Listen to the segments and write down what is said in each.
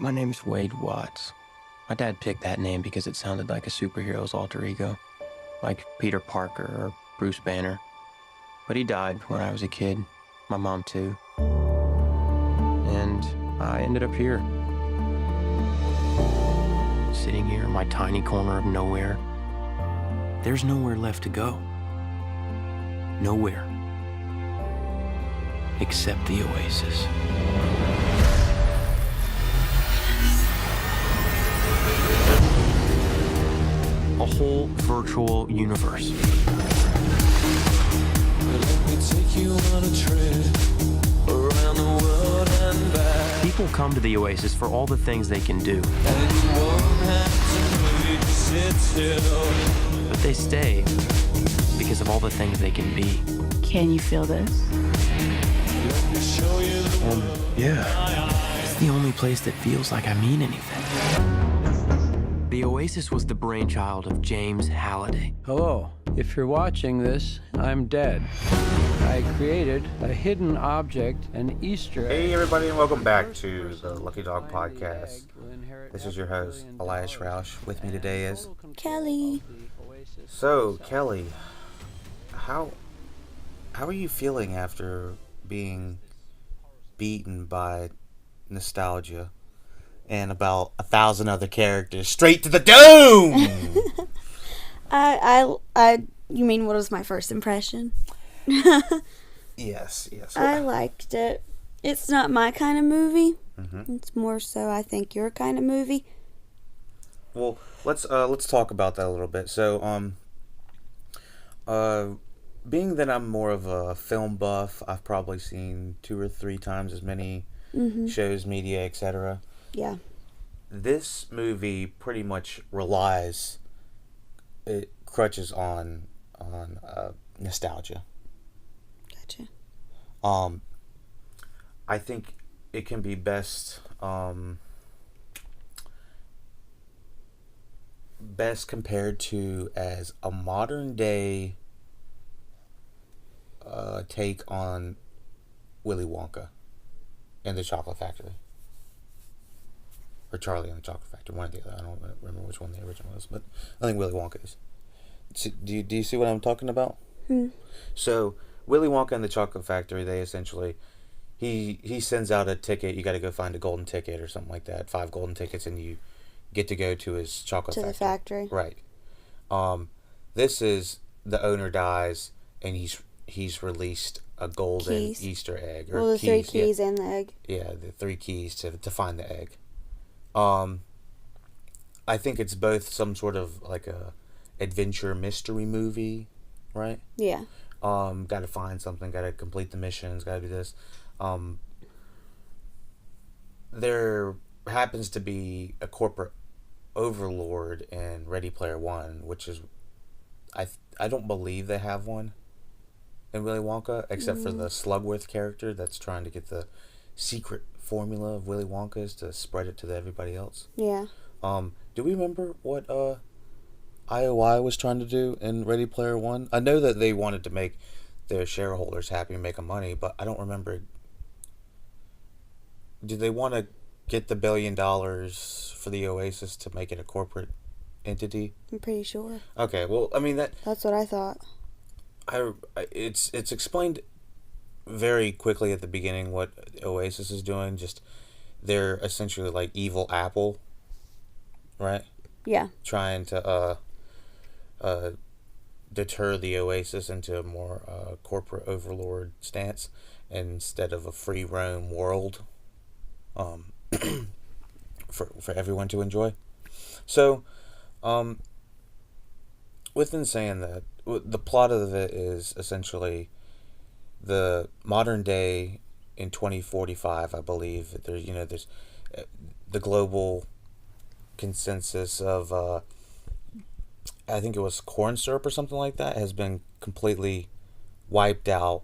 My name's Wade Watts. My dad picked that name because it sounded like a superhero's alter ego, like Peter Parker or Bruce Banner. But he died when I was a kid, my mom too. And I ended up here. Sitting here in my tiny corner of nowhere. There's nowhere left to go. Nowhere. Except the Oasis. A whole virtual universe. Let me take you on a trip around the world and back. People come to the Oasis for all the things they can do. And you won't have to wait to sit still. But they stay because of all the things they can be. Can you feel this? Let me show you the world. Yeah. It's the only place that feels like I mean anything. The Oasis was the brainchild of James Halliday. Hello. If you're watching this, I'm dead. I created a hidden object, an Easter egg. Hey everybody, and welcome back to the LuckyDog podcast. This is your host, Elias. With me today is Kellie. So, Kellie, how are you feeling after being beaten by nostalgia and about 1,000 other characters straight to the dome? You mean what was my first impression? Yes. I liked it. It's not my kind of movie. Mm-hmm. It's more so, I think, your kind of movie. Well, let's talk about that a little bit. So, being that I'm more of a film buff, I've probably seen 2 or 3 times as many shows, media, etc. Yeah. This movie pretty much crutches on nostalgia. Gotcha. I think it can be best compared to as a modern day take on Willy Wonka and the Chocolate Factory, or Charlie and the Chocolate Factory, one or the other. I don't remember which one the original is, but I think Willy Wonka is. Do you see what I'm talking about? So Willy Wonka and the Chocolate Factory, they essentially he sends out a ticket. You got to go find a golden ticket or something like that. 5 golden tickets, and you get to go to his chocolate factory. To the factory. Right. This is the owner dies, and he's released a golden Keys. Easter egg. Well, the 3 keys and the egg. Yeah, the 3 keys to find the egg. I think it's both some sort of like a adventure mystery movie, right? Yeah. Got to find something, got to complete the missions, got to do this. There happens to be a corporate overlord in Ready Player One, which is, I don't believe they have one in Willy Wonka, except for the Slugworth character that's trying to get the secret formula of Willy Wonka's to spread it to everybody else. Yeah. Do we remember what IOI was trying to do in Ready Player One? I know that they wanted to make their shareholders happy and make them money, but I don't remember. Did they want to get the $1 billion for the Oasis to make it a corporate entity? I'm pretty sure. Okay, well, I mean That's what I thought. It's explained very quickly at the beginning what Oasis is doing. Just they're essentially like evil Apple, right? Yeah. Trying to deter the Oasis into a more corporate overlord stance instead of a free roam world for everyone to enjoy. So, within saying that, the plot of it is essentially the modern day in 2045. I believe there's the global consensus of I think it was corn syrup or something like that has been completely wiped out,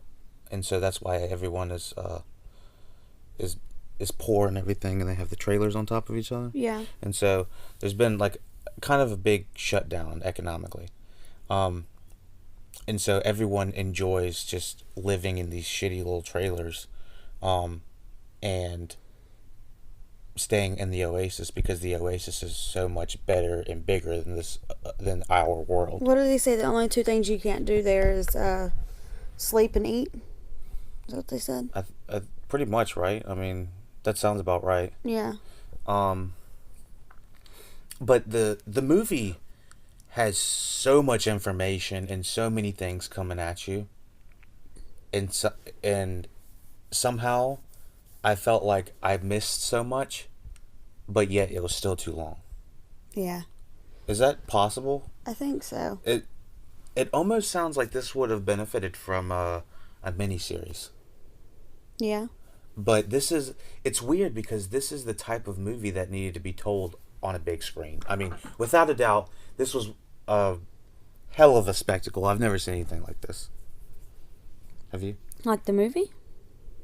and so that's why everyone is poor and everything, and they have the trailers on top of each other. Yeah. And so there's been like kind of a big shutdown economically. And so everyone enjoys just living in these shitty little trailers, and staying in the Oasis because the Oasis is so much better and bigger than our world. What do they say? The only two things you can't do there is sleep and eat. Is that what they said? Pretty much, right? I mean, that sounds about right. Yeah. But the movie has so much information and so many things coming at you, and somehow I felt like I missed so much, but yet it was still too long. Yeah. Is that possible? I think so. It almost sounds like this would have benefited from a miniseries. Yeah. But it's weird because this is the type of movie that needed to be told on a big screen. I mean, without a doubt, this was a hell of a spectacle. I've never seen anything like this. Have you? Like the movie?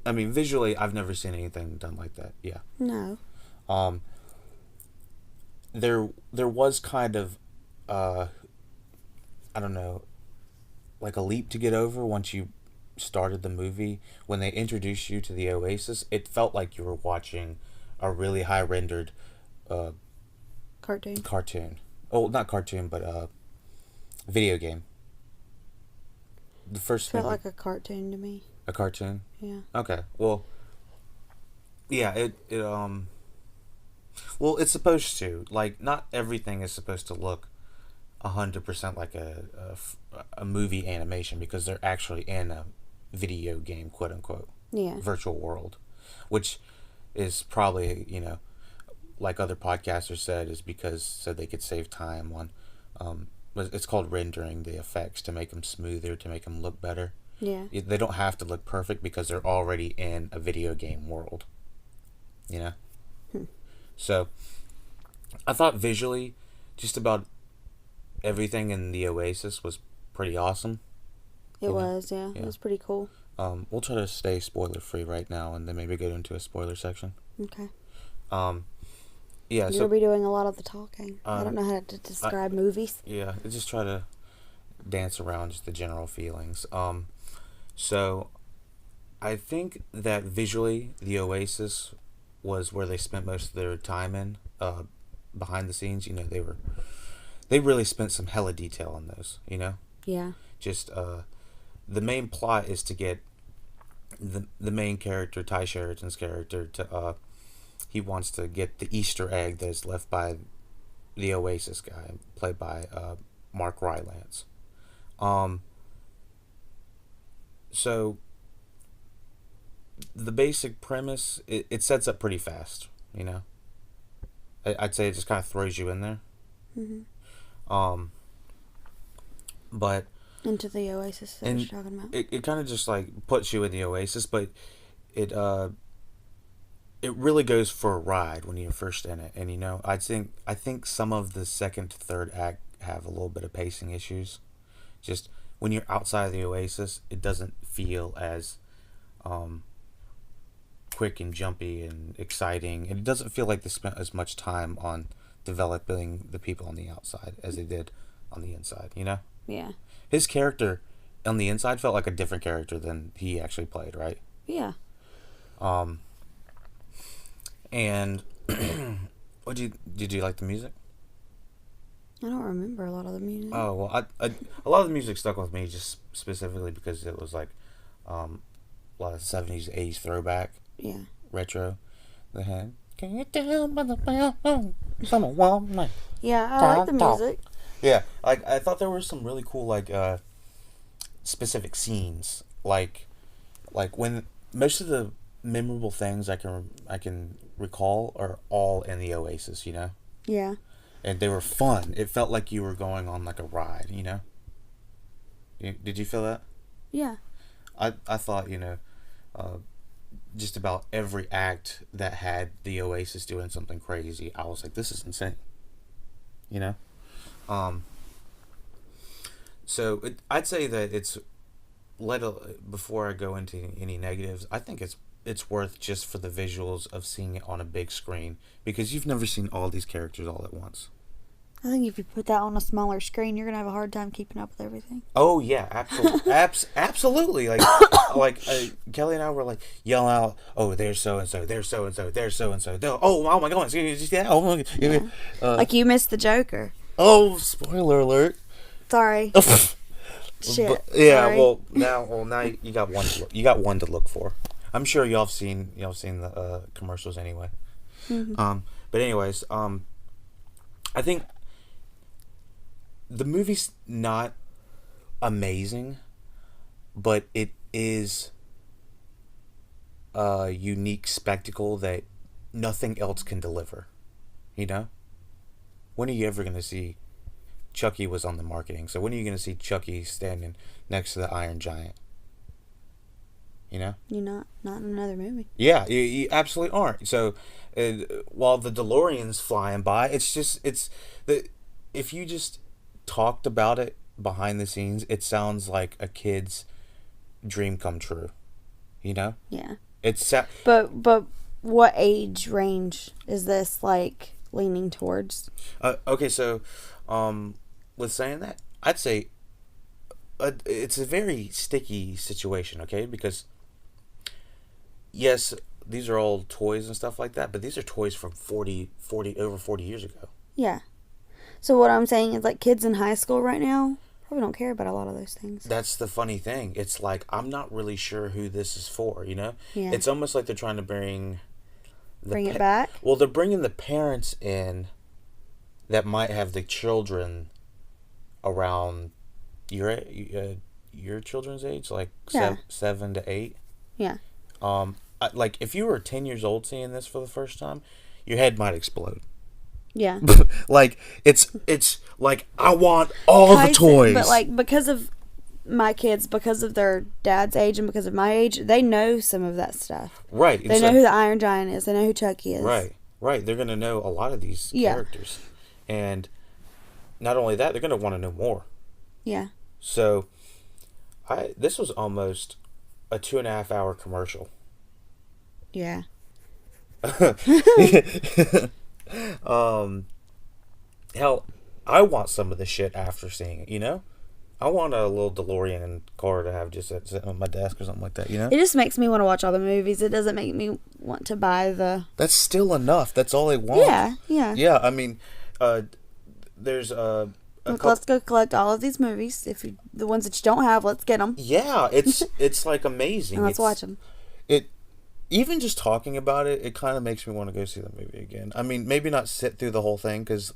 I mean, visually, I've never seen anything done like that. Yeah. No. There was kind of, I don't know, like a leap to get over once you started the movie. When they introduced you to the Oasis, it felt like you were watching a really high rendered cartoon. Oh, not cartoon, but video game. The first felt like a cartoon to me. A cartoon? Yeah. Okay. Well, yeah, well, it's supposed to. Like, not everything is supposed to look 100% like a movie animation because they're actually in a video game, quote unquote. Yeah. Virtual world, which is probably, like other podcasters said, is because so they could save time on, it's called rendering the effects to make them smoother, to make them look better. Yeah. They don't have to look perfect because they're already in a video game world. So, I thought visually, just about everything in the Oasis was pretty awesome. It was, yeah. It was pretty cool. We'll try to stay spoiler free right now, and then maybe go into a spoiler section. Okay. Yeah. You'll be doing a lot of the talking. I don't know how to describe movies. Yeah, I just try to dance around just the general feelings. So, I think that visually, the Oasis was where they spent most of their time in, behind the scenes. They really spent some hella detail on those. Yeah. Just the main plot is to get the main character, Ty Sheridan's character, to he wants to get the Easter egg that is left by the Oasis guy, played by Mark Rylance. So the basic premise, it sets up pretty fast, I'd say it just kind of throws you in there. Mm-hmm. But into the Oasis that you're talking about. It kind of just like puts you in the Oasis, but it really goes for a ride when you're first in it. And I think some of the second to third act have a little bit of pacing issues. Just when you're outside of the Oasis, it doesn't feel as quick and jumpy and exciting, and it doesn't feel like they spent as much time on developing the people on the outside as they did on the inside. Yeah. His character on the inside felt like a different character than he actually played, right? Yeah. And did you like the music? I don't remember a lot of the music. Oh, well, a lot of the music stuck with me just specifically because it was like a lot of 70s, 80s throwback. Yeah. Retro. They had, can you tell by the bell? Someone want me. Yeah, I like the music. Yeah, I thought there were some really cool specific scenes, like when most of the memorable things I can recall are all in the Oasis, Yeah. And they were fun. It felt like you were going on like a ride, Did you feel that? Yeah. I thought, just about every act that had the Oasis doing something crazy, I was like, this is insane. So I'd say that it's before I go into any negatives, I think it's worth just for the visuals of seeing it on a big screen, because you've never seen all these characters all at once. I think if you put that on a smaller screen, you're gonna have a hard time keeping up with everything. Oh yeah, absolutely. Absolutely. Like Kelly and I were like yelling out, "Oh, there's so and so, there's so and so, there's so and so." Oh my God! Yeah, oh my God. Yeah. Like you missed the Joker. Oh, spoiler alert! Sorry. Shit. But, yeah. Sorry. Now you got one. You got one to look for. I'm sure y'all have seen the commercials anyway. Mm-hmm. But anyways, I think the movie's not amazing, but it is a unique spectacle that nothing else can deliver. You know? When are you ever going to see Chucky was on the marketing, so when are you going to see Chucky standing next to the Iron Giant? You know? You're not in another movie. Yeah, you absolutely aren't. So while the DeLorean's flying by, if you just talked about it behind the scenes, it sounds like a kid's dream come true. You know? Yeah. But what age range is this like leaning towards? Okay, so with saying that, I'd say it's a very sticky situation, okay? Because yes, these are all toys and stuff like that, but these are toys from over 40 years ago. Yeah. So what I'm saying is, like, kids in high school right now probably don't care about a lot of those things. That's the funny thing. It's like, I'm not really sure who this is for, you know? Yeah. It's almost like they're trying to bring it back? Well, they're bringing the parents in that might have the children around your children's age, like 7 to 8. Yeah. Like if you were 10 years old seeing this for the first time, your head might explode. Yeah. Like it's like I want all the toys. But like because of my kids, because of their dad's age and because of my age, they know some of that stuff. Right. They know who the Iron Giant is. They know who Chucky is. Right. They're gonna know a lot of these characters, and not only that, they're gonna want to know more. Yeah. So, this was almost a 2.5 hour commercial. Yeah. Hell, I want some of the shit after seeing it, you know? I want a little DeLorean car to have just sitting on my desk or something like that, you know? It just makes me want to watch all the movies. It doesn't make me want to buy the... That's still enough. That's all I want. Yeah. Yeah, I mean, there's let's go collect all of these movies. The ones that you don't have, let's get them. Yeah, it's like amazing. And let's watch them. Even just talking about it, it kind of makes me want to go see the movie again. I mean, maybe not sit through the whole thing, because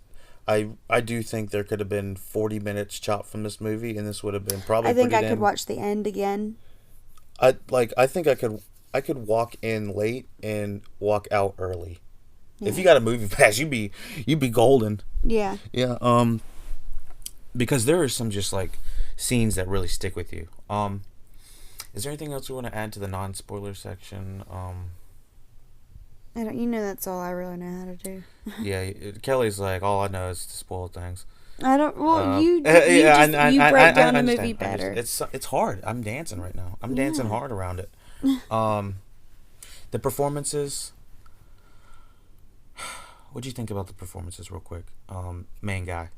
I do think there could have been 40 minutes chopped from this movie, and this would have been probably. I think I could watch the end again. I think I could walk in late and walk out early. Yeah. If you got a movie pass, you'd be golden. Yeah. Yeah. Because there are some just like scenes that really stick with you. Is there anything else we want to add to the non-spoiler section? That's all I really know how to do. Yeah, Kelly's like, all I know is to spoil things. I don't. Well, you break down a movie better. It's hard. I'm dancing right now. I'm dancing hard around it. The performances. What do you think about the performances, real quick? Main guy.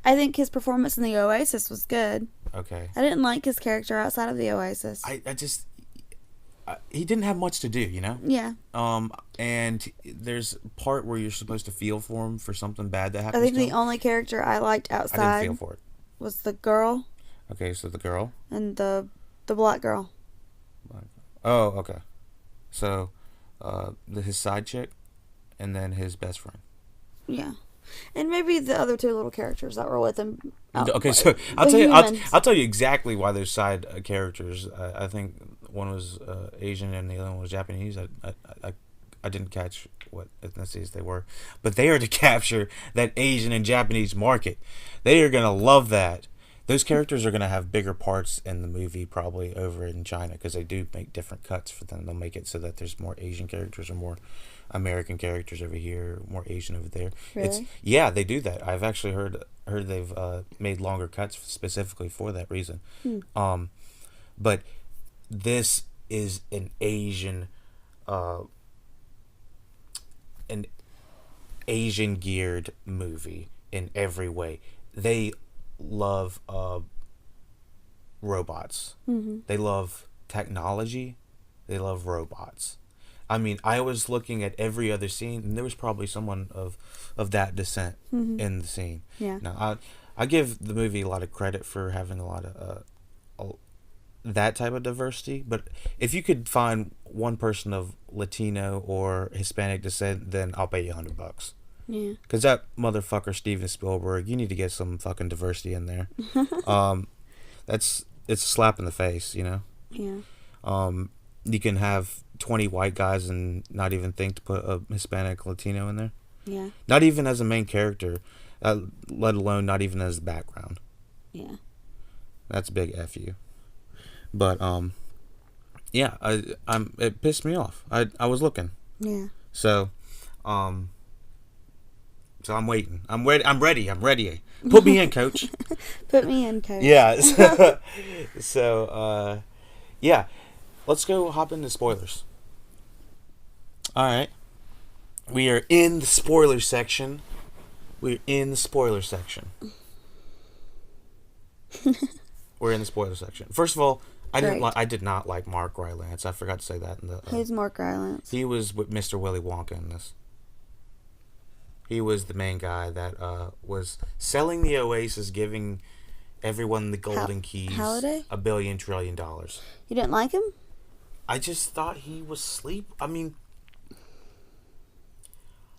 I think his performance in the Oasis was good. Okay. I didn't like his character outside of the Oasis. He didn't have much to do, you know? Yeah. And there's a part where you're supposed to feel for him for something bad that happens. I think the only character I liked outside I didn't feel for it. Was the girl. Okay, so the girl. And the black girl. Oh, okay. So, his side chick, and then his best friend. Yeah. And maybe the other two little characters that were with him. Okay, so I'll tell you exactly why those side characters. I think one was Asian and the other one was Japanese. I didn't catch what ethnicities they were, but they are to capture that Asian and Japanese market. They are gonna love that. Those characters are gonna have bigger parts in the movie probably over in China, because they do make different cuts for them. They'll make it so that there's more Asian characters or more American characters over here, more Asian over there. Really? Yeah, they do that. I've actually heard they've made longer cuts specifically for that reason. But this is an Asian geared movie in every way. They love robots. They love technology. They love robots. I mean, I was looking at every other scene, and there was probably someone of that descent in the scene. Yeah. Now, I give the movie a lot of credit for having a lot of that type of diversity, but if you could find one person of Latino or Hispanic descent, then I'll pay you $100. Yeah. Because that motherfucker Steven Spielberg, you need to get some fucking diversity in there. It's a slap in the face, you know. Yeah. You can have 20 white guys and not even think to put a Hispanic Latino in there. Yeah. Not even as a main character, let alone not even as the background. Yeah. That's a big F you. But yeah, it pissed me off. I was looking. Yeah. So I'm waiting. I'm ready. Put me in, coach. Put me in, coach. Yeah. So yeah. Let's go hop into spoilers. All right. We are in the spoiler section. We're in the spoiler section. We're in the spoiler section. First of all, I did not like Mark Rylance. I forgot to say that in the. Who's Mark Rylance? He was with Mr. Willy Wonka in this. He was the main guy that was selling the Oasis, giving everyone the golden keys. Halliday? $1 billion trillion. You didn't like him? I just thought he was sleep. I mean,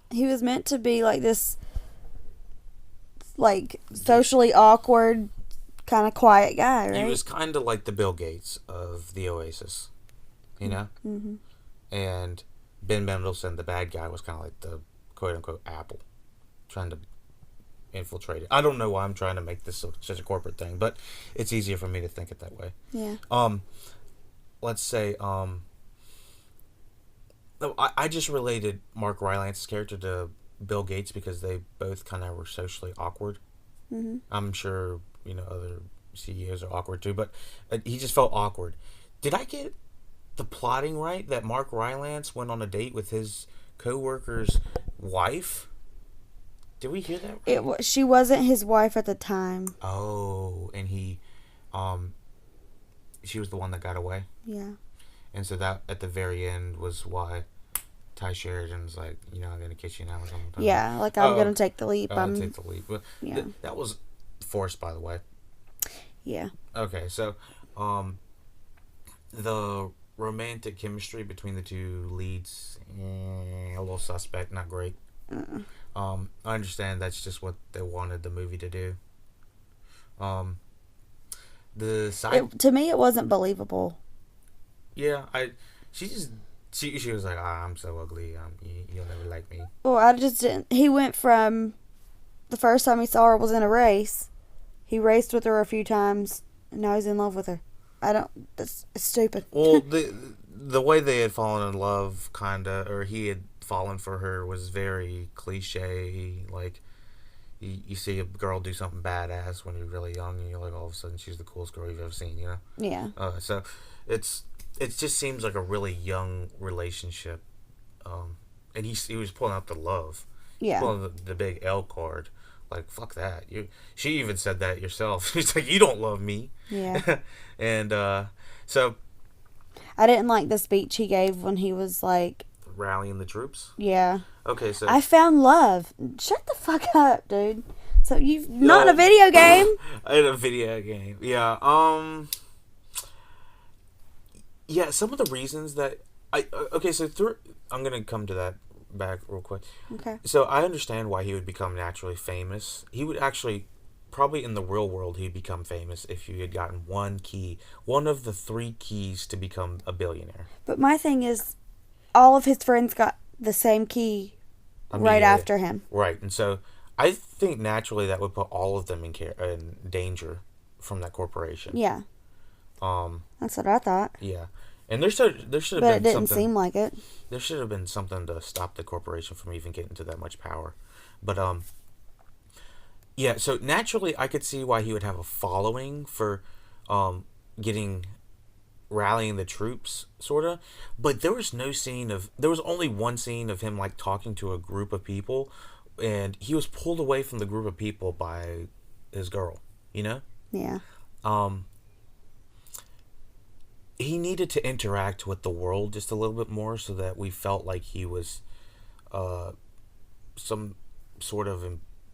he was meant to be like this, like socially awkward, kind of quiet guy, right? He was kind of like the Bill Gates of the Oasis, you know? Mm-hmm. And Ben Mendelsohn, the bad guy, was kind of like the quote-unquote Apple, trying to infiltrate it. I don't know why I'm trying to make this such a corporate thing, but it's easier for me to think it that way. Yeah. Let's say, I just related Mark Rylance's character to Bill Gates because they both kind of were socially awkward. Mm-hmm. I'm sure, other CEOs are awkward too, but he just felt awkward. Did I get the plotting right that Mark Rylance went on a date with his co-worker's wife? Did we hear that right? She wasn't his wife at the time. Oh, and she was the one that got away? Yeah. And so that, at the very end, was why Ty Sheridan's like, I'm going to kiss you now or something. Yeah, like, I'm going to take the leap. I'm take the leap. But yeah. That was forced, by the way. Yeah. Okay, so, the romantic chemistry between the two leads, a little suspect, not great. I understand that's just what they wanted the movie to do. To me, it wasn't believable. Yeah, she was like, I'm so ugly. You'll never like me. Well, I just didn't. He went from the first time he saw her was in a race. He raced with her a few times, and now he's in love with her. It's stupid. Well, the way they had fallen in love, or he had fallen for her, was very cliche. Like, you see a girl do something badass when you're really young, and you're like, all of a sudden she's the coolest girl you've ever seen, Yeah. So it just seems like a really young relationship. And he was pulling out the love. Yeah. Pulling the big L card. Like, fuck that. She even said that yourself. She's like, you don't love me. Yeah. And so I didn't like the speech he gave when he was like rallying the troops. Yeah. Okay, so I found love. Shut the fuck up, dude. So you've not in a video game. In a video game, yeah. Yeah, some of the reasons that I'm gonna come to that back real quick. Okay. So I understand why he would become naturally famous. He would actually, probably in the real world, he'd become famous if he had gotten one of the 3 keys to become a billionaire. But my thing is, all of his friends got the same key after him. Right, and so I think naturally that would put all of them in danger from that corporation. Yeah. That's what I thought. Yeah. And there should have been something. But it didn't seem like it. There should have been something to stop the corporation from even getting to that much power. But yeah, so naturally I could see why he would have a following for rallying the troops, sorta. But there was only one scene of him like talking to a group of people, and he was pulled away from the group of people by his girl, Yeah. he needed to interact with the world just a little bit more so that we felt like he was some sort of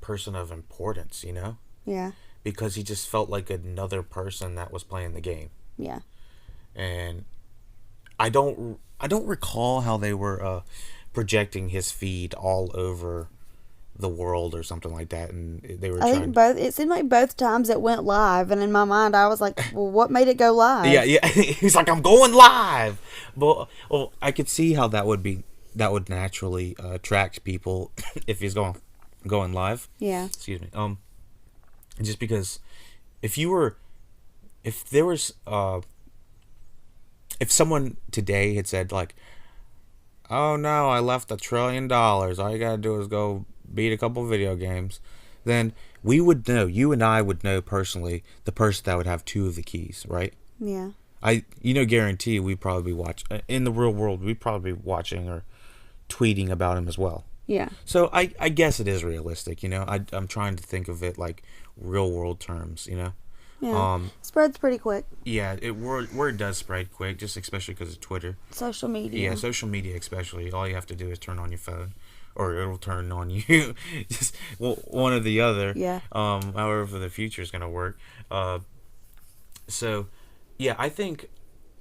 person of importance, you know? Yeah. Because he just felt like another person that was playing the game. Yeah. And I don't recall how they were projecting his feed all over the world or something like that, and they were. I think both. It seemed like both times it went live, and in my mind, I was like, "Well, what made it go live?" Yeah. He's like, "I'm going live." Well, I could see how that would naturally attract people if he's going live. Yeah. Excuse me. Just because if someone today had said like, "Oh no, I left $1 trillion. All you gotta do is go beat a couple video games," then we would know. You and I would know personally the person that would have 2 of the keys, right? Yeah. Guarantee we'd probably watch in the real world. We'd probably be watching or tweeting about him as well. Yeah. So I guess it is realistic. I'm trying to think of it like real world terms. Yeah. Spreads pretty quick. Yeah, word does spread quick, just especially because of Twitter. Social media. Yeah, social media especially. All you have to do is turn on your phone, or it'll turn on you. Just one or the other. Yeah. However the future is gonna work. So, yeah, I think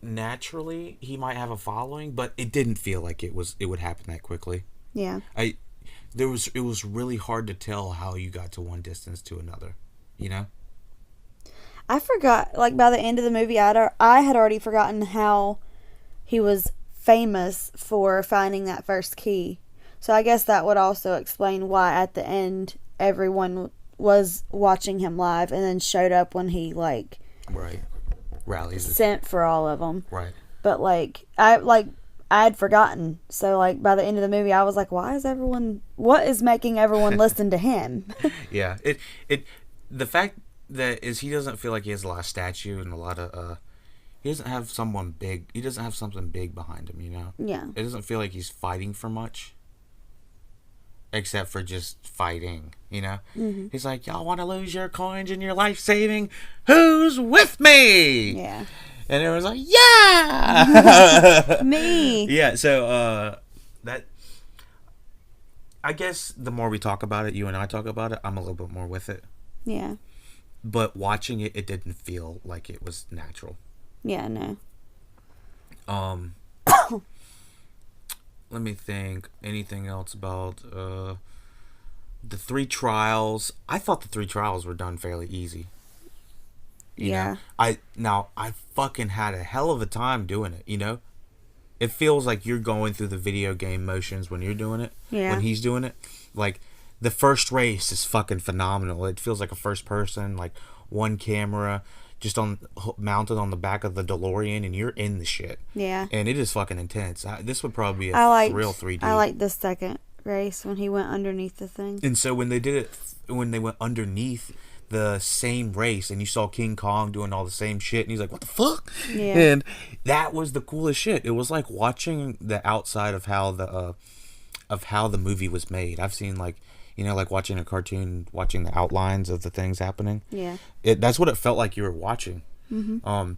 naturally he might have a following, but it didn't feel like it would happen that quickly. Yeah. It was really hard to tell how you got to one distance to another. I forgot, like, by the end of the movie, I had already forgotten how he was famous for finding that first key. So I guess that would also explain why at the end everyone was watching him live and then showed up when he, like... Right. Rallies. Sent for all of them. Right. But, I had forgotten. So, like, by the end of the movie, I was like, what is making everyone listen to him? Yeah. The fact that is he doesn't feel like he has a lot of statue and a lot of he doesn't have someone big. He doesn't have something big behind him, Yeah. It doesn't feel like he's fighting for much, except for just fighting, Mm-hmm. He's like, y'all want to lose your coins and your life saving? Who's with me? Yeah. And everyone's like, yeah, me. Yeah. So that. I guess the more we talk about it, you and I talk about it, I'm a little bit more with it. Yeah. But watching it, it didn't feel like it was natural. Yeah, no. Let me think. Anything else about the 3 trials? I thought the 3 trials were done fairly easy. You know? I fucking had a hell of a time doing it, It feels like you're going through the video game motions when you're doing it. Yeah. When he's doing it. Like, the first race is fucking phenomenal. It feels like a first person, like one camera, just mounted on the back of the DeLorean, and you're in the shit. Yeah. And it is fucking intense. This would probably be a real 3D. I like the second race when he went underneath the thing. And so when they went underneath the same race, and you saw King Kong doing all the same shit, and he's like, what the fuck? Yeah. And that was the coolest shit. It was like watching the outside of how the movie was made. I've seen like watching a cartoon, watching the outlines of the things happening. Yeah. That's what it felt like you were watching. Mm-hmm.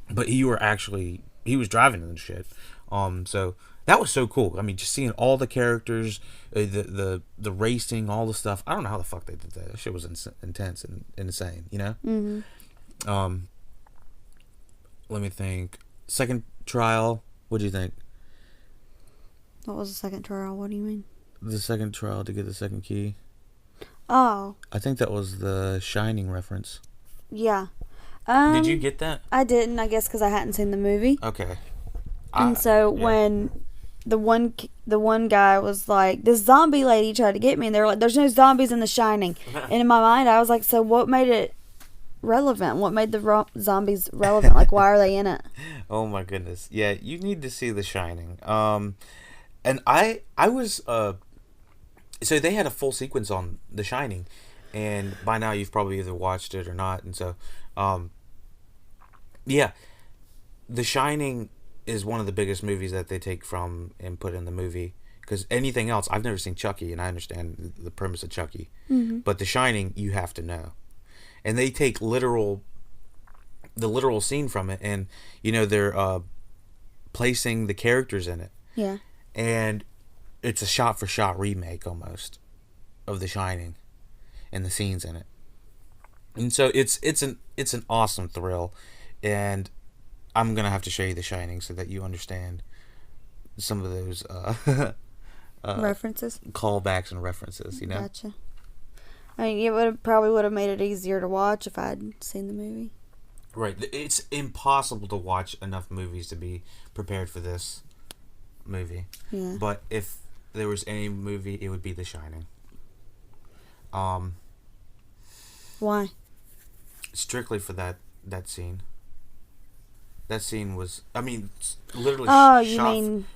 But he was driving and shit. So that was so cool. I mean, just seeing all the characters, the racing, all the stuff. I don't know how the fuck they did that. That shit was intense and insane, Mm-hmm. Let me think. Second trial. What do you think? What was the second trial? What do you mean? The second trial to get the second key. Oh. I think that was the Shining reference. Yeah. Did you get that? I didn't, I guess, because I hadn't seen the movie. Okay. And when the one guy was like, this zombie lady tried to get me, and they were like, there's no zombies in The Shining. And in my mind, I was like, so what made it relevant? What made the zombies relevant? Like, why are they in it? Oh my goodness. Yeah, you need to see The Shining. And I was so they had a full sequence on The Shining, and by now you've probably either watched it or not. And so yeah, The Shining is one of the biggest movies that they take from and put in the movie, because anything else, I've never seen Chucky, and I understand the premise of Chucky. Mm-hmm. But The Shining, you have to know. And they take literal literal scene from it, and they're placing the characters in it. Yeah. And it's a shot-for-shot remake almost of The Shining and the scenes in it. And so it's an awesome thrill, and I'm gonna have to show you The Shining so that you understand some of those references, callbacks, and references. Gotcha. I mean, it probably would have made it easier to watch if I'd seen the movie. Right. It's impossible to watch enough movies to be prepared for this movie. Yeah. But if there was any movie, it would be The Shining. Why? Strictly for that scene. That scene was, I mean, literally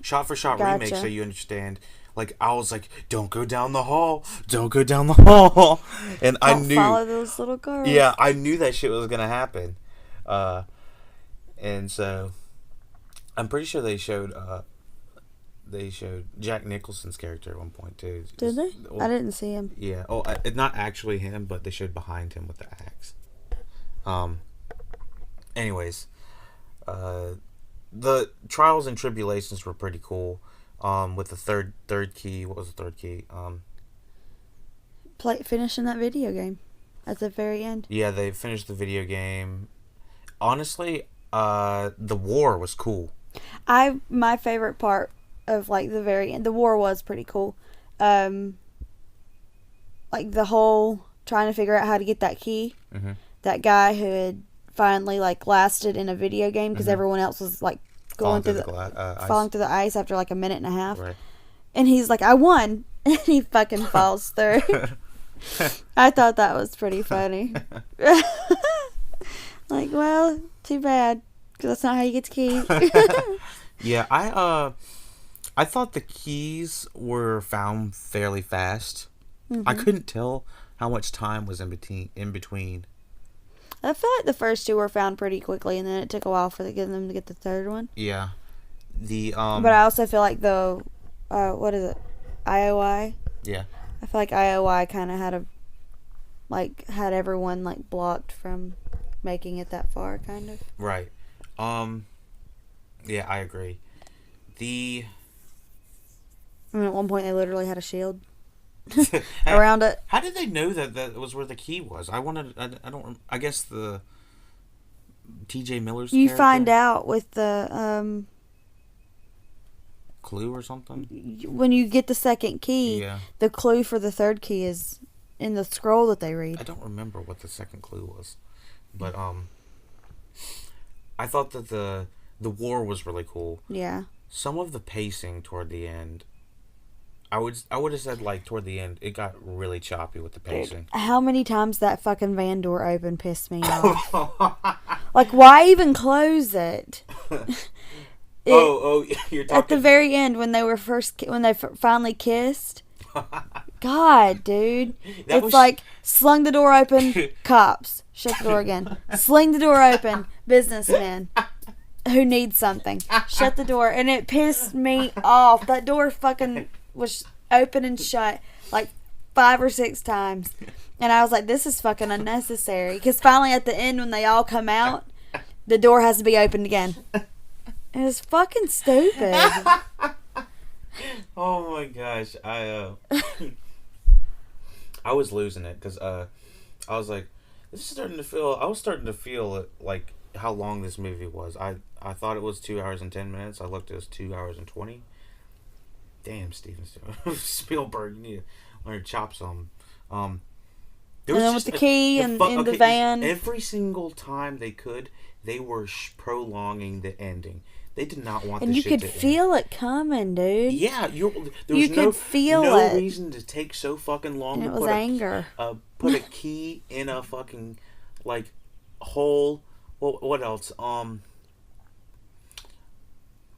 shot for shot gotcha. remake, so you understand. Like, I was like, don't go down the hall. Don't go down the hall. And I knew. Don't follow those little girls. Yeah, I knew that shit was going to happen. And so, I'm pretty sure they showed Jack Nicholson's character at one point, too. Did they? I didn't see him. Yeah. Oh, not actually him, but they showed behind him with the axe. Anyways, the trials and tribulations were pretty cool. With the third key, what was the third key? Finishing that video game at the very end. Yeah, they finished the video game. Honestly, the war was cool. My favorite part of like the very end, the war was pretty cool. Like the whole trying to figure out how to get that key. Mm-hmm. That guy who had finally like lasted in a video game because everyone else was like falling through the ice after like a minute and a half. Right. And he's like, I won. And he fucking falls through. I thought that was pretty funny. Like, well, too bad. Because that's not how you get the key. Yeah, I thought the keys were found fairly fast. Mm-hmm. I couldn't tell how much time was in between. I feel like the first two were found pretty quickly, and then it took a while for them to get the third one. Yeah. But I also feel like the what is it? IOI? Yeah. I feel like IOI kind of had everyone like blocked from making it that far, kind of. Right. Yeah, I agree. I mean, at one point they literally had a shield around it. How did they know that was where the key was? I guess the T.J. Miller's You character? find out with the clue or something? When you get the second key, Yeah. the clue for the third key is in the scroll that they read. I don't remember what the second clue was. But I thought that the war was really cool. Yeah. Some of the pacing toward the end, I would have said like toward the end it got really choppy with the pacing. How many times that fucking van door open pissed me off? Like, why even close it? You're talking at the very end when they finally kissed. God, dude, it's like sling the door open, cops, shut the door again, sling the door open, businessmen who need something, shut the door, and it pissed me off. That door fucking was open and shut like 5 or 6 times, and I was like, this is fucking unnecessary. Because finally at the end when they all come out, the door has to be opened again. It was fucking stupid. Oh my gosh, I was losing it because I was like, I was starting to feel like how long this movie was. I thought it was 2 hours and 10 minutes. I looked, it was 2 hours and 20. Damn, Steven Spielberg, you need to learn to chop some. And then with the key in the van. Every single time they could, they were prolonging the ending. They did not want and the you shit could to feel end. it coming, dude. Yeah, there you was could feel no it. reason to take so fucking long. And to it was anger. Put a key in a fucking like hole. What else?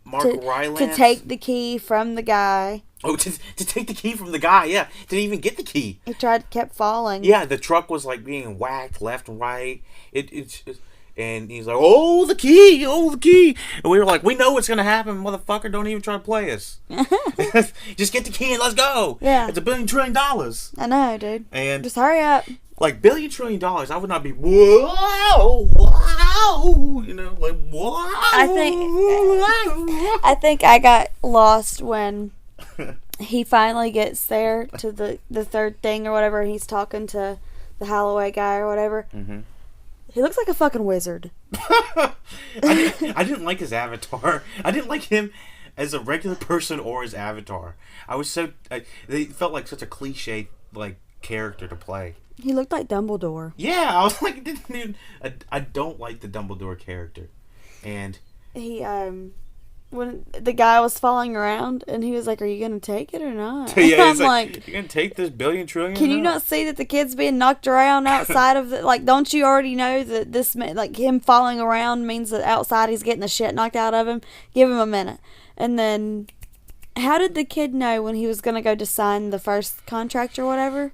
Mark Rylance to take the key from the guy. Oh, to take the key from the guy. Yeah, didn't even get the key. He kept falling. Yeah, the truck was like being whacked left and right. And he's like, oh, the key. And we were like, we know what's going to happen, motherfucker. Don't even try to play us. Just get the key and let's go. Yeah. It's $1 billion trillion. I know, dude. And just hurry up. Like $1 trillion, I would not be whoa, wow, you know, like wow. I think I got lost when he finally gets there to the third thing or whatever. And he's talking to the Holloway guy or whatever. Mm-hmm. He looks like a fucking wizard. I didn't like his avatar. I didn't like him as a regular person or his avatar. They felt like such a cliche like character to play. He looked like Dumbledore. Yeah, I was like, I don't like the Dumbledore character, and He when the guy was falling around and he was like, "Are you gonna take it or not?" yeah, I'm it's like, "You gonna take this $1 trillion? can you not see that the kid's being knocked around outside of the, like, don't you already know that this like him falling around means that outside he's getting the shit knocked out of him? Give him a minute. And then, how did the kid know when he was gonna go to sign the first contract or whatever?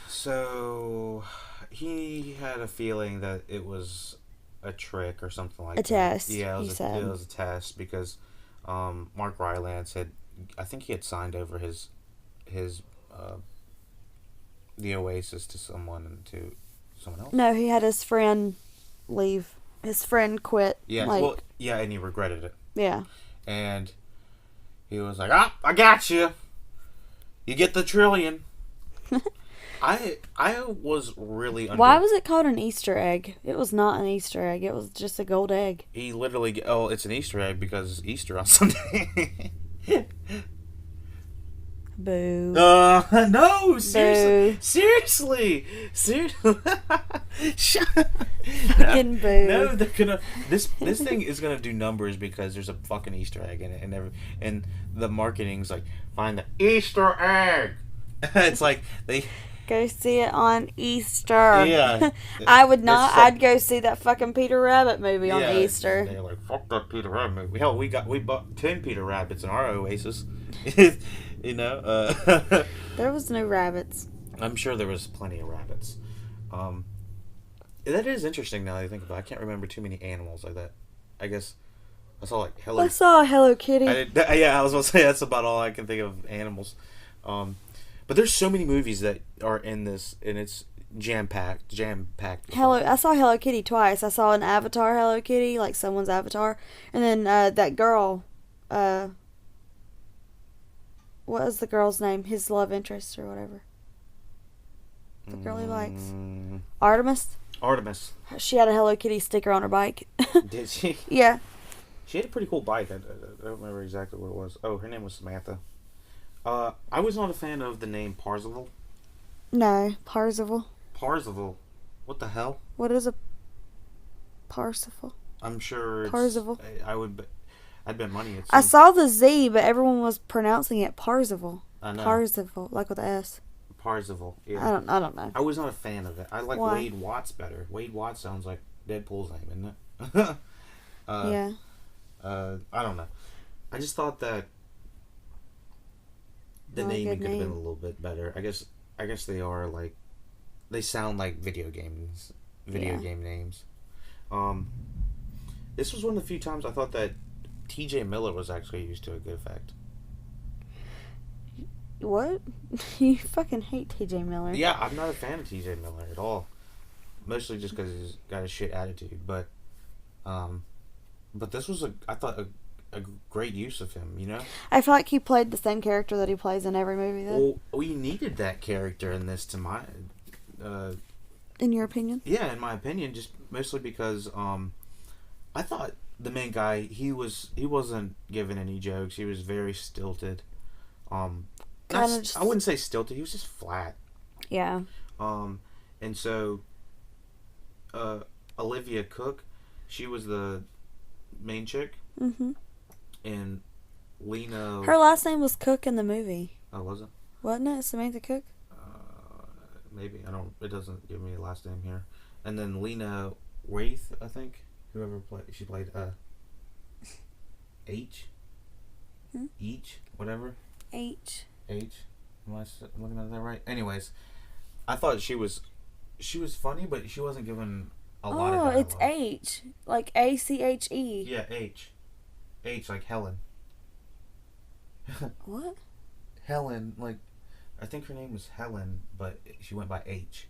So he had a feeling that it was a trick or something like A that. test, Yeah, he said. it was a test because Mark Rylance I think he had signed over his the Oasis to someone else. No, he had his friend leave. His friend quit. Yeah, like, and he regretted it. Yeah. And he was like, I got you. You get the $1 trillion. I was really Why was it called an Easter egg? It was not an Easter egg. It was just a gold egg. He literally... Oh, it's an Easter egg because it's Easter on Sunday. Boo. No, seriously. Boo. Seriously. Shut up. Fucking boo. No, they're gonna... This thing is gonna do numbers because there's a fucking Easter egg in it. And the marketing's like, find the Easter egg. It's like, they... Go see it on Easter. Yeah. I would not. I'd go see that fucking Peter Rabbit movie on Easter. They're like, fuck that Peter Rabbit movie. Hell, we bought 10 Peter Rabbits in our Oasis. You know? There was no rabbits. I'm sure there was plenty of rabbits. That is interesting now that I think about it. I can't remember too many animals like that. I guess I saw like Hello... I saw a Hello Kitty. I was going to say that's about all I can think of animals. But there's so many movies that are in this, and it's jam-packed. I saw Hello Kitty twice. I saw an Avatar Hello Kitty, like someone's avatar. And then that girl, what was the girl's name? His love interest or whatever. The girl he likes. Artemis? Artemis. She had a Hello Kitty sticker on her bike. Did she? Yeah. She had a pretty cool bike. I don't remember exactly what it was. Oh, her name was Samantha. I was not a fan of the name Parzival. No, Parzival. Parzival? What the hell? What is a Parzival? I'm sure it's... Parzival. I'd bet money it's... I saw the Z, but everyone was pronouncing it Parzival. I know. Parzival, like with an S. Parzival, yeah. I don't know. I was not a fan of it. I like Why? Wade Watts better. Wade Watts sounds like Deadpool's name, isn't it? Yeah. I don't know. I just thought that the Not a naming good could have been a name. little bit better. I guess they are like... They sound like video game names. This was one of the few times I thought that T.J. Miller was actually used to a good effect. What? You fucking hate T.J. Miller. Yeah, I'm not a fan of T.J. Miller at all. Mostly just because he's got a shit attitude. But this was I thought a great use of him, you know? I feel like he played the same character that he plays in every movie, though. Well, we needed that character in this, In your opinion? Yeah, in my opinion, just mostly because I thought the main guy, he wasn't giving any jokes. He was very stilted. I wouldn't say stilted. He was just flat. Yeah. And so Olivia Cook, she was the main chick. Mm-hmm. And Lena... Her last name was Cook in the movie. Oh, was it? Wasn't it? Samantha Cook? Maybe. It doesn't give me a last name here. And then Lena Waithe, I think. She played H? Hmm? Each? Whatever? H. Am I looking at that right? Anyways, I thought she was funny, but she wasn't given a lot of dialogue. It's H. Like A-C-H-E. Yeah, H. H, like Helen. What? Helen, like, I think her name was Helen, but she went by H.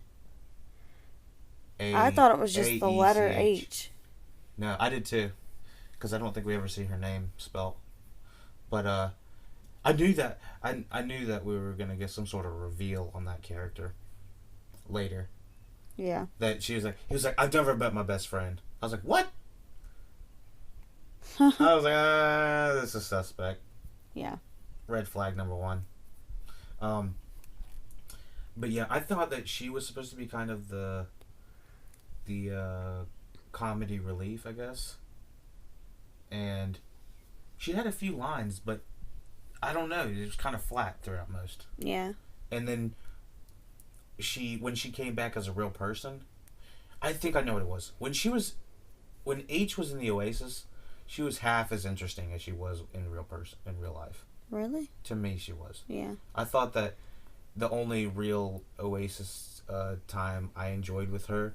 I thought it was just the letter H. No, I did too, because I don't think we ever see her name spelled. But I knew that I knew that we were gonna get some sort of reveal on that character later. Yeah. That he was like, I've never met my best friend. I was like, what? I was like, this is suspect. Yeah. Red flag number 1. But yeah, I thought that she was supposed to be kind of the comedy relief, I guess. And she had a few lines, but I don't know. It was kind of flat throughout most. Yeah. And then when she came back as a real person, I think I know what it was. When H was in the Oasis, she was half as interesting as she was in real life. Really? To me, she was. Yeah. I thought that the only real Oasis time I enjoyed with her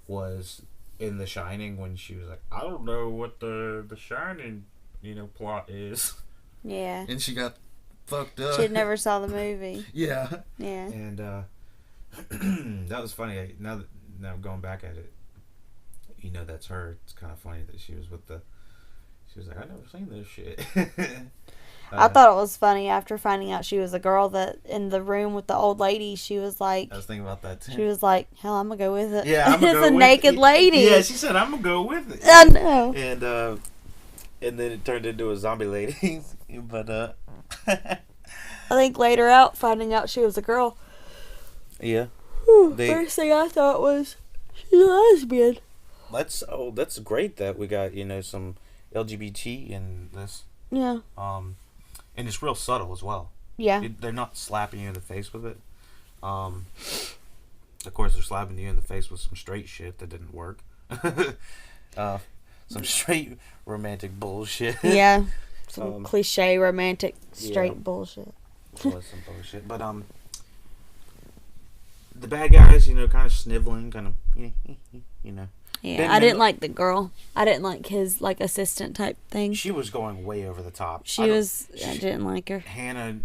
was in The Shining, when she was like, I don't know what the Shining, plot is. Yeah. And she got fucked up. She never saw the movie. Yeah. Yeah. And that was funny. Now going back at it, that's her. It's kind of funny that she was like, I've never seen this shit. I thought it was funny after finding out she was a girl that in the room with the old lady, she was like... I was thinking about that too. She was like, hell, I'm going to go with it. Yeah, I'm going to go with it. It's a naked lady. Yeah, she said, I'm going to go with it. I know. And then it turned into a zombie lady. But, I think later out, finding out she was a girl. Yeah. First thing I thought was, she's a lesbian. That's great that we got, some LGBT in this. Yeah. And it's real subtle as well. Yeah. They're not slapping you in the face with it. Of course, they're slapping you in the face with some straight shit that didn't work. Some straight romantic bullshit. Yeah. Some cliche romantic straight bullshit. It was some bullshit. But, the bad guys, kind of sniveling, kind of, Yeah, I didn't like the girl. I didn't like his, assistant type thing. She was going way over the top. I didn't like her. Hannah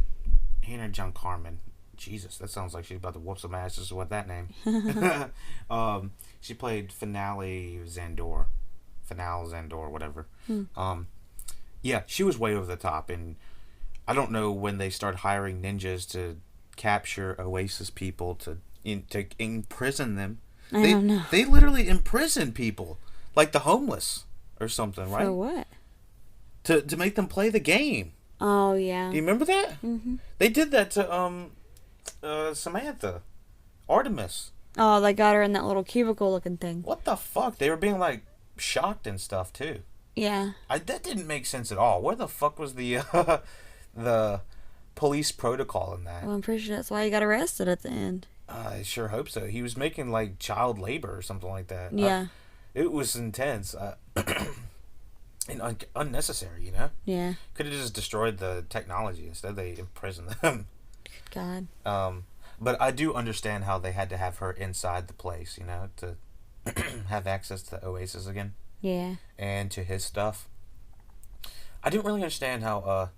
John Carmen. Jesus, that sounds like she's about to whoop some asses with that name. She played Finale Zandor, whatever. Yeah, she was way over the top, and I don't know when they start hiring ninjas to capture Oasis people to imprison them. I don't know. They literally imprison people, like the homeless or something, right? For what? To make them play the game. Oh, yeah. Do you remember that? Mm-hmm. They did that to Samantha, Artemis. Oh, they got her in that little cubicle looking thing. What the fuck? They were being shocked and stuff too. Yeah. That didn't make sense at all. Where the fuck was the the police protocol in that? Well, I'm pretty sure that's why he got arrested at the end. I sure hope so. He was making child labor or something like that. Yeah. It was intense and unnecessary, Yeah. Could have just destroyed the technology. Instead, they imprisoned them. God. But I do understand how they had to have her inside the place, to have access to Oasis again. Yeah. And to his stuff. I didn't really understand how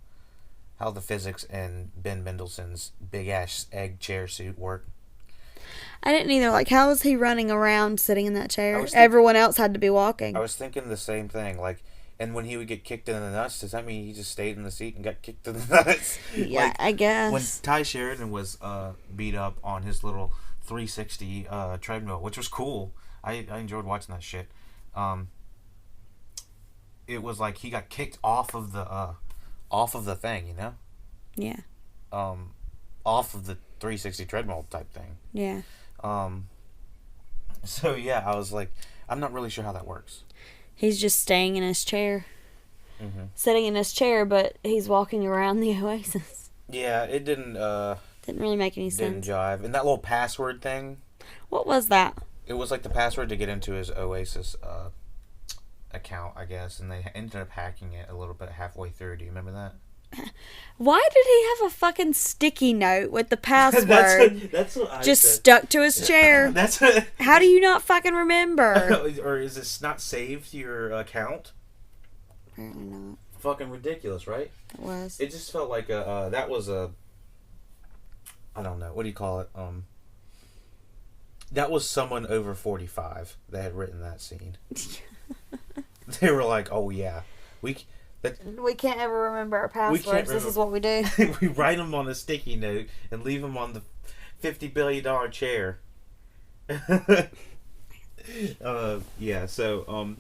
the physics in Ben Mendelsohn's big ass egg chair suit worked. I didn't either. How was he running around sitting in that chair? Everyone else had to be walking. I was thinking the same thing. And when he would get kicked in the nuts, does that mean he just stayed in the seat and got kicked in the nuts? Yeah, I guess. When Ty Sheridan was beat up on his little 360 treadmill, which was cool. I enjoyed watching that shit. It was like he got kicked off of the thing, Yeah. Off of the 360 treadmill type thing. Yeah. So yeah, I was like, I'm not really sure how that works. He's just staying in his chair. Mm-hmm. Sitting in his chair, but he's walking around the Oasis. Yeah, it didn't really make any sense. Didn't jive. And that little password thing. What was that? It was the password to get into his Oasis account, I guess, and they ended up hacking it a little bit halfway through. Do you remember that? Why did he have a fucking sticky note with the password? that's what I just said. Stuck to his chair. How do you not fucking remember? Or is this not saved to your account? Apparently not. Fucking ridiculous, right? It was. It just felt like that was a, I don't know, what do you call it? That was someone over 45 that had written that scene. They were like, "Oh yeah, we can't ever remember our passwords. This is what we do. We write them on a sticky note and leave them on the $50 billion chair." Yeah. So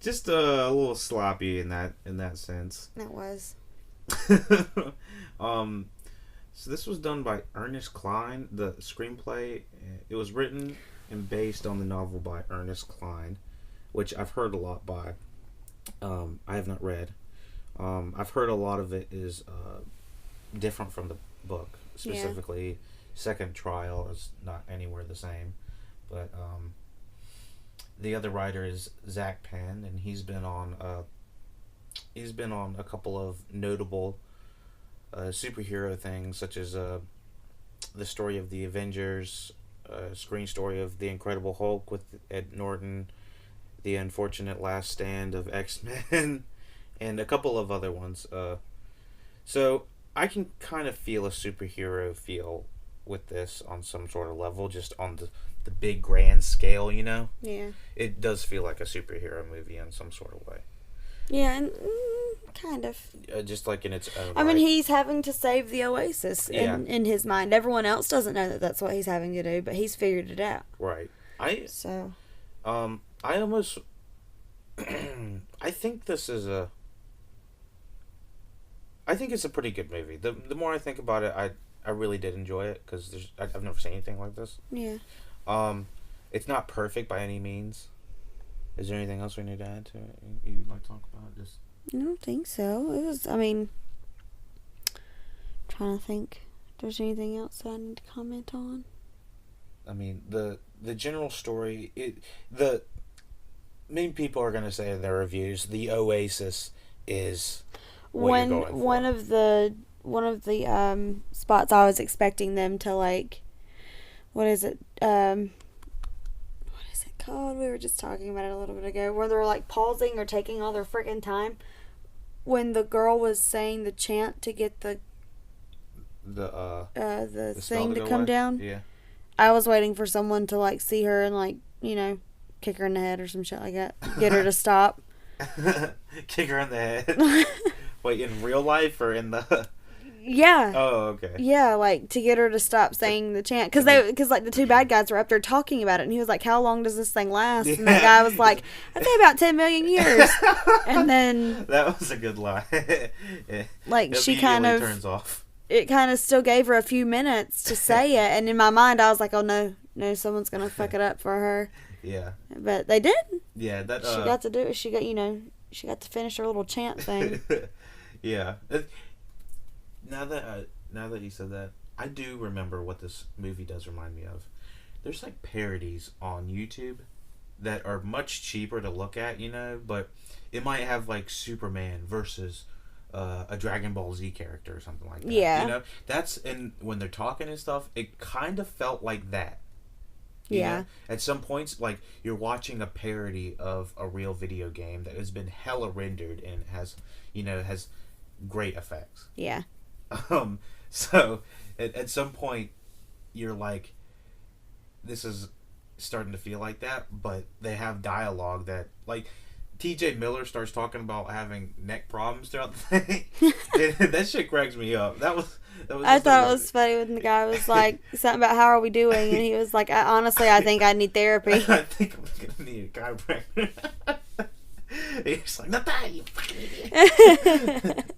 just a little sloppy in that sense. That was. So this was done by Ernest Cline. The screenplay, it was written and based on the novel by Ernest Cline, which I've heard a lot by. I have not read. I've heard a lot of it is different from the book. Specifically, Second Trial is not anywhere the same. But the other writer is Zach Penn, and he's been on a couple of notable superhero things, such as the story of the Avengers, screen story of the Incredible Hulk with Ed Norton, the Unfortunate Last Stand of X-Men, and a couple of other ones. So I can kind of feel a superhero feel with this on some sort of level, just on the big grand scale, you know? Yeah. It does feel like a superhero movie in some sort of way. Yeah, and kind of. Just like in its own I mean, right. he's having to save the Oasis in his mind. Everyone else doesn't know that that's what he's having to do, but he's figured it out. Right. I almost... I think this is I think it's a pretty good movie. The more I think about it, I really did enjoy it, because I've never seen anything like this. Yeah. It's not perfect by any means. Is there anything else we need to add to it you'd like to talk about? I don't think so. It was, I mean, trying to think if there's anything else that I need to comment on. I mean, the general story, the main people are going to say in their reviews, the Oasis is what you're going for. One of the spots I was expecting them to, like, what is it called? We were just talking about it a little bit ago, where they're like pausing or taking all their freaking time when the girl was saying the chant to get the thing to come down. Yeah. I was waiting for someone to, like, see her and, like, you know, kick her in the head or some shit like that. Get her to stop. Kick her in the head. Wait, in real life or in the... Yeah. Oh, okay. Yeah, like, to get her to stop saying the chant. Because, like, the two bad guys were up there talking about it, and he was like, how long does this thing last? And that guy was like, I'd say about 10 million years. And then... That was a good line. Like, she kind of... turns off. It kind of still gave her a few minutes to say it, and in my mind, I was like, oh, no, someone's going to fuck it up for her. Yeah. But they did. Yeah, that... She got to do it. She got to finish her little chant thing. Yeah. Now that you said that, I do remember what this movie does remind me of. There's, like, parodies on YouTube that are much cheaper to look at, you know, but it might have, like, Superman versus a Dragon Ball Z character or something like that. Yeah. You know, and when they're talking and stuff, it kind of felt like that. Yeah. Know? At some points, like, you're watching a parody of a real video game that has been hella rendered and has great effects. Yeah. So at some point you're like, this is starting to feel like that, but they have dialogue that, like, TJ Miller starts talking about having neck problems throughout the thing. That shit cracks me up. That was I thought it was funny when the guy was like, something about how are we doing, and he was like, honestly, I think I need therapy. I think I'm gonna need a chiropractor. He's like, not that, you fucking idiot.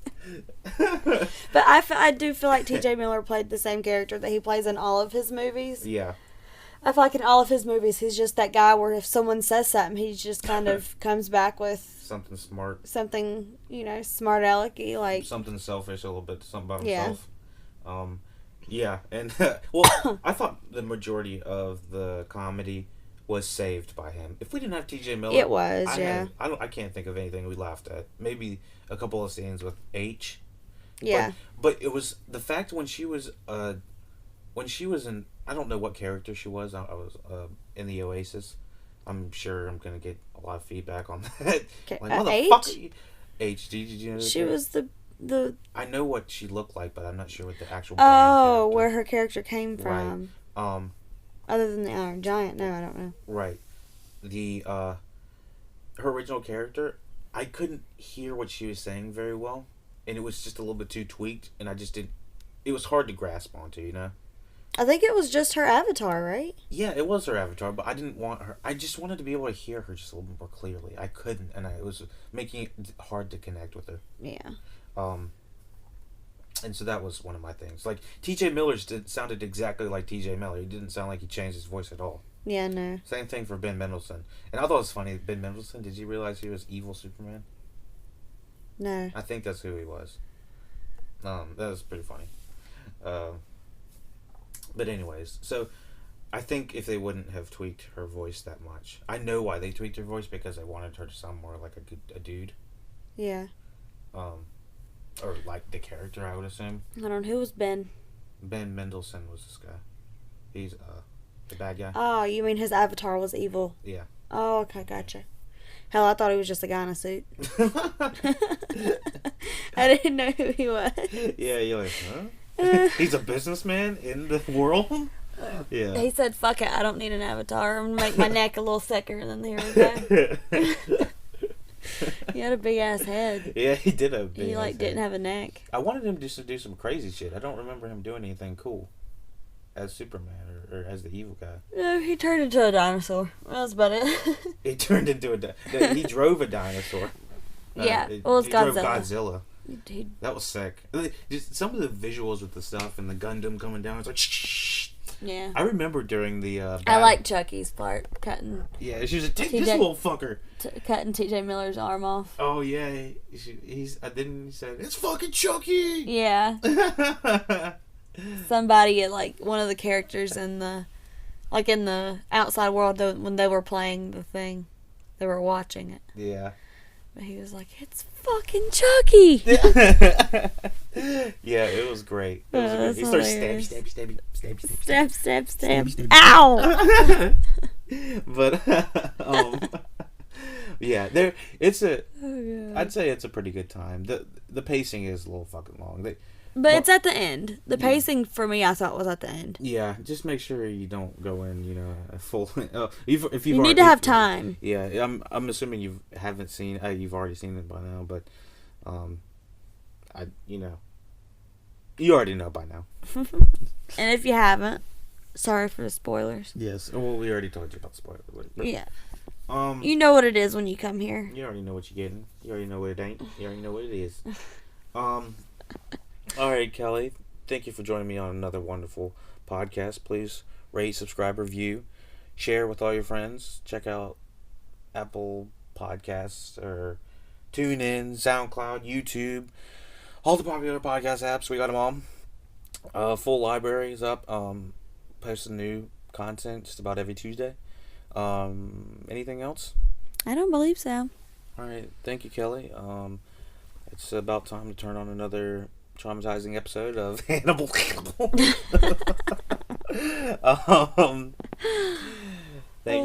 But I do feel like TJ Miller played the same character that he plays in all of his movies. Yeah. I feel like in all of his movies, he's just that guy where if someone says something, he just kind of comes back with something smart. Something, smart alecky, like something selfish a little bit, something about yeah. himself. Yeah, and well, I thought the majority of the comedy was saved by him. If we didn't have TJ Miller, it was, I can't think of anything we laughed at. Maybe a couple of scenes with H. Yeah. But it was the fact when she was in, I don't know what character she was. I was in the Oasis. I'm sure I'm gonna get a lot of feedback on that. Like, what the fuck are you? H. Did you know? She was the. I know what she looked like, but I'm not sure what the actual. Oh, where her character came from. Right. Other than the Iron Giant, no, I don't know. Right. Her original character, I couldn't hear what she was saying very well, and it was just a little bit too tweaked, and I just didn't. It was hard to grasp onto, you know. I think it was just her avatar, right? Yeah, it was her avatar, but I didn't want her. I just wanted to be able to hear her just a little bit more clearly. I couldn't, and it was making it hard to connect with her. Yeah. And so that was one of my things. Like, T.J. Miller sounded exactly like T.J. Miller. He didn't sound like he changed his voice at all. Yeah, no. Same thing for Ben Mendelsohn. And I thought it was funny, Ben Mendelsohn, did you realize he was evil Superman? No. I think that's who he was. That was pretty funny. But anyways, so I think if they wouldn't have tweaked her voice that much, I know why they tweaked her voice, because they wanted her to sound more like a dude. Yeah. Or like the character, I would assume. I don't know. Who was Ben? Ben Mendelsohn was this guy. He's the bad guy. Oh, you mean his avatar was evil? Yeah. Oh, okay, gotcha. Hell, I thought he was just a guy in a suit. I didn't know who he was. Yeah, you're like, huh? He's a businessman in the world? Yeah. He said, fuck it, I don't need an avatar. I'm going to make my neck a little thicker. And then here we go. He had a big-ass head. Yeah, he did have a big He, ass didn't head. have a neck. I wanted him to do some crazy shit. I don't remember him doing anything cool as Superman or as the evil guy. No, he turned into a dinosaur. That's about it. He turned into he drove a dinosaur. Yeah, well, it's he drove Godzilla. Godzilla. That was sick. Just some of the visuals with the stuff and the Gundam coming down. It's like, shh. Yeah. I remember during the I like Chucky's part, cutting. Yeah, she was like, take this little fucker. Cutting T.J. Miller's arm off. Oh yeah, he's. Didn't he say it's fucking Chucky? Yeah. Somebody, like one of the characters in the outside world, when they were playing the thing, they were watching it. Yeah. But he was like, "It's fucking Chucky." Yeah, it was great. He started stab. Ow! But yeah, I'd say it's a pretty good time. The pacing is a little fucking long. But it's at the end. The pacing for me, I thought, was at the end. Yeah, just make sure you don't go in, a full. If you need to have time. Yeah, I'm assuming you haven't seen. You've already seen it by now, but you already know by now. And if you haven't, sorry for the spoilers. Yes. Well, we already told you about the spoilers. But, yeah. You know what it is when you come here. You already know what you're getting. You already know what it ain't. You already know what it is. All right, Kelly. Thank you for joining me on another wonderful podcast. Please rate, subscribe, review, share with all your friends. Check out Apple Podcasts or TuneIn, SoundCloud, YouTube, all the popular podcast apps. We got them all. Full library is up. Posting new content just about every Tuesday. Anything else? I don't believe so. All right. Thank you, Kelly. It's about time to turn on another traumatizing episode of Hannibal. Thank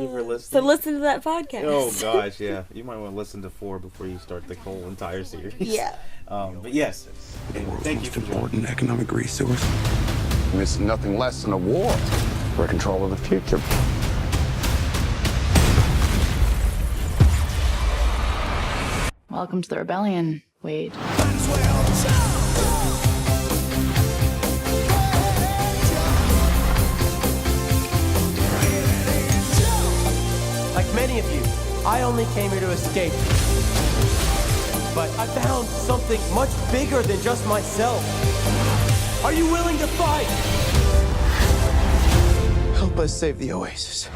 you for listening. So listen to that podcast. Oh gosh, yeah. You might want to listen to 4 before you start the whole entire series. Yeah. But yes, thank you for most important economic resource. It's nothing less than a war for control of the future. Welcome to the rebellion, Wade. Like many of you, I only came here to escape. But I found something much bigger than just myself. Are you willing to fight? Help us save the Oasis.